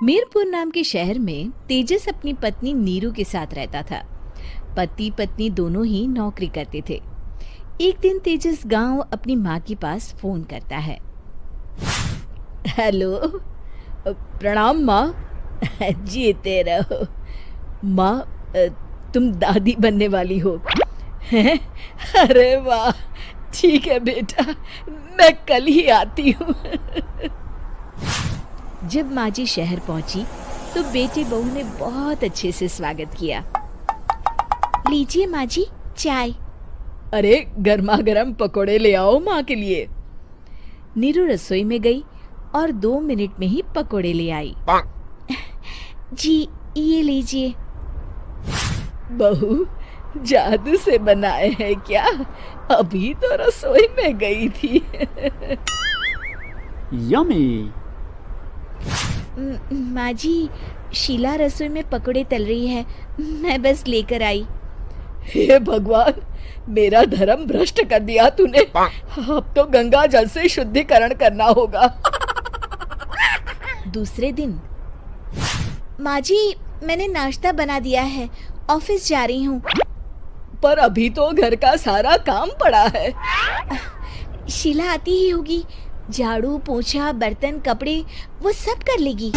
मीरपुर नाम के शहर में तेजस अपनी पत्नी नीरू के साथ रहता था। पति पत्नी दोनों ही नौकरी करते थे। एक दिन तेजस गांव अपनी माँ के पास फोन करता है। हेलो, प्रणाम माँ। जीते रहो माँ, तुम दादी बनने वाली हो। हैं? अरे वाह, ठीक है बेटा, मैं कल ही आती हूँ। जब माँ जी शहर पहुंची तो बेटे बहू ने बहुत अच्छे से स्वागत किया। लीजिए माँ जी, चाय। अरे गर्मा गर्म पकोड़े ले आओ माँ के लिए। नीरू रसोई में गई और 2 मिनट में ही पकोड़े ले आई। जी ये लीजिए। बहू जादू से बनाए हैं क्या? अभी तो रसोई में गई थी। यम्मी। माँ जी, शीला रसोई में पकोड़े तल रही है, मैं बस लेकर आई। हे भगवान, मेरा धर्म भ्रष्ट कर दिया तूने। अब तो गंगा जल से शुद्धिकरण करना होगा। दूसरे दिन, माँ जी मैंने नाश्ता बना दिया है, ऑफिस जा रही हूँ। पर अभी तो घर का सारा काम पड़ा है। शीला आती ही होगी, झाड़ू पोछा बर्तन कपड़े वो सब कर लेगी।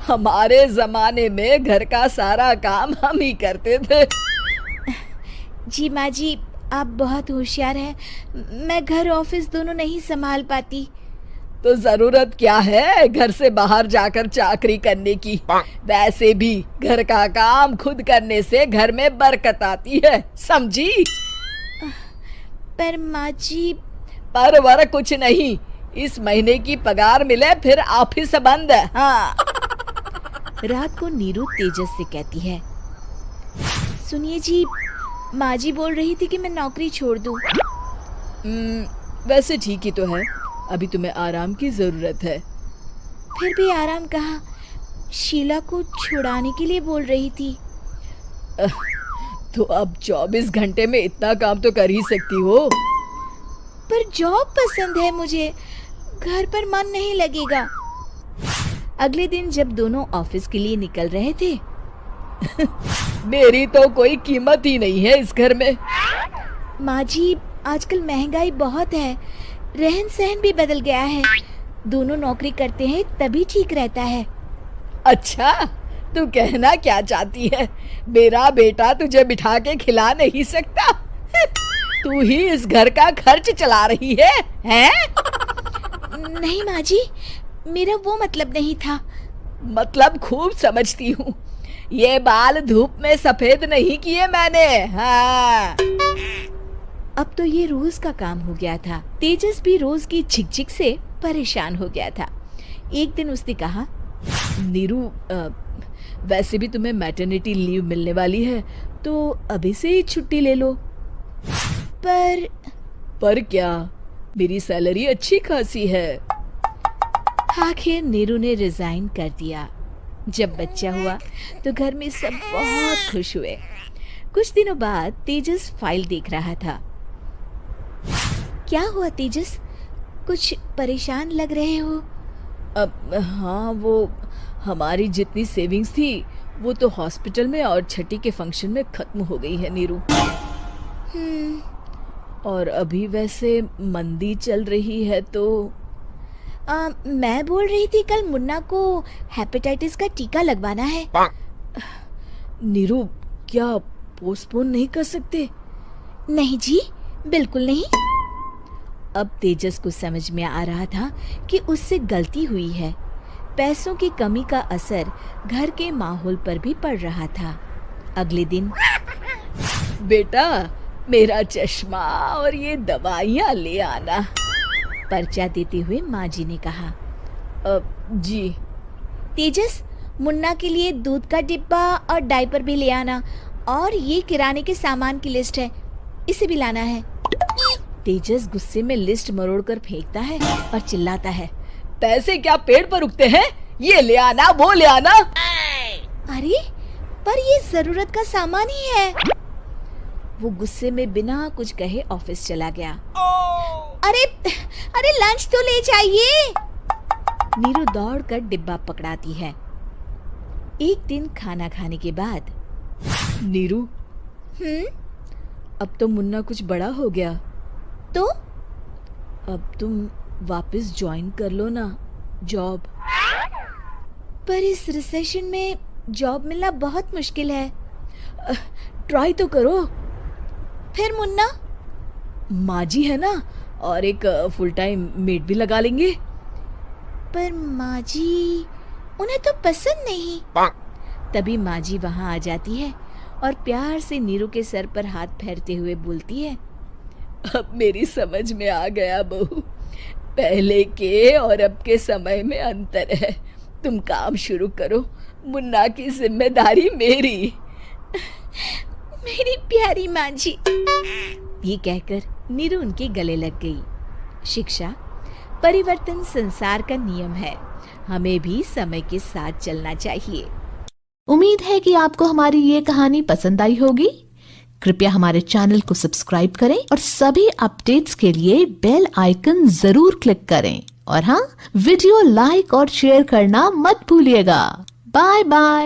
हमारे जमाने में घर का सारा काम हम ही करते थे। जी माँ जी, आप बहुत होशियार हैं, मैं घर ऑफिस दोनों नहीं संभाल पाती। तो जरूरत क्या है घर से बाहर जाकर चाकरी करने की? वैसे भी घर का काम खुद करने से घर में बरकत आती है, समझी? पर माँ जी। पर वर कुछ नहीं, इस महीने की पगार मिले फिर ऑफिस बंद है। हाँ। रात को नीरू तेजस से कहती है, सुनिए जी, माँ जी बोल रही थी कि मैं नौकरी छोड़ दूं। वैसे ठीक ही तो है, अभी तुम्हें आराम की जरूरत है। फिर भी आराम कहाँ, शीला को छुड़ाने के लिए बोल रही थी। तो अब 24 घंटे में इतना काम तो कर ही सकती हो। पर जॉब पसंद है मुझे, घर पर मन नहीं लगेगा। अगले दिन जब दोनों ऑफिस के लिए निकल रहे थे, मेरी तो कोई कीमत ही नहीं है इस घर में। माँ जी, आजकल महंगाई बहुत है, रहन सहन भी बदल गया है, दोनों नौकरी करते हैं तभी ठीक रहता है। अच्छा, तू कहना क्या चाहती है? मेरा बेटा तुझे बिठा के खिला नहीं सकता? तू ही इस घर का खर्च चला रही है, हैं? नहीं माँ जी, मेरा वो मतलब नहीं था। मतलब खूब समझती हूँ, ये बाल धूप में सफेद नहीं किए मैंने। हाँ। अब तो ये रोज का काम हो गया था। तेजस भी रोज की झिकझिक से परेशान हो गया था। एक दिन उसने कहा, नीरू, वैसे भी तुम्हें मैटरनिटी लीव मिलने वाली है, तो अभी से ही छुट्टी ले लो। पर क्या, मेरी सैलरी अच्छी खासी है। आखिर नीरू ने रिजाइन कर दिया। जब बच्चा हुआ तो घर में सब बहुत खुश हुए। कुछ दिनों बाद तेजस फाइल देख रहा था। क्या हुआ तेजस, कुछ परेशान लग रहे हो? हाँ, वो हमारी जितनी सेविंग्स थी वो तो हॉस्पिटल में और छठी के फंक्शन में खत्म हो गई है नीरू। और अभी वैसे मंदी चल रही है तो मैं बोल रही थी कल मुन्ना को हेपेटाइटिस का टीका लगवाना है। नीरू, क्या पोस्टपोन नहीं कर सकते? नहीं जी, बिल्कुल नहीं। अब तेजस को समझ में आ रहा था कि उससे गलती हुई है। पैसों की कमी का असर घर के माहौल पर भी पड़ रहा था। अगले दिन, बेटा मेरा चश्मा और ये दवाइयाँ ले आना, पर्चा देते हुए माँ जी ने कहा। जी। तेजस, मुन्ना के लिए दूध का डिब्बा और डायपर भी ले आना, और ये किराने के सामान की लिस्ट है, इसे भी लाना है। तेजस गुस्से में लिस्ट मरोड़कर फेंकता है और चिल्लाता है, पैसे क्या पेड़ पर उगते हैं? ये ले आना, वो ले आना। अरे पर ये जरूरत का सामान ही है। वो गुस्से में बिना कुछ कहे ऑफिस चला गया। अरे लंच तो ले जाइए। नीरू दौड़कर डिब्बा पकड़ाती है। एक दिन खाना खाने के बाद, नीरू, अब तो मुन्ना कुछ बड़ा हो गया, तो अब तुम वापस ज्वाइन कर लो ना जॉब। पर इस रिसेशन में जॉब मिलना बहुत मुश्किल है। ट्राई तो करो। फिर मुन्ना, माँ जी है ना, और एक फुल टाइम मेड भी लगा लेंगे। पर माँ जी, उन्हें तो पसंद नहीं। तभी माँ जी वहाँ आ जाती है और प्यार से नीरू के सर पर हाथ फेरते हुए बोलती है, अब मेरी समझ में आ गया बहू, पहले के और अब के समय में अंतर है। तुम काम शुरू करो, मुन्ना की जिम्मेदारी मेरी। मेरी प्यारी माँ जी। ये कहकर नीरू उनके गले लग गई। शिक्षा, परिवर्तन संसार का नियम है, हमें भी समय के साथ चलना चाहिए। उम्मीद है कि आपको हमारी ये कहानी पसंद आई होगी। कृपया हमारे चैनल को सब्सक्राइब करें और सभी अपडेट्स के लिए बेल आइकन जरूर क्लिक करें। और हाँ, वीडियो लाइक और शेयर करना मत भूलिएगा। Bye bye.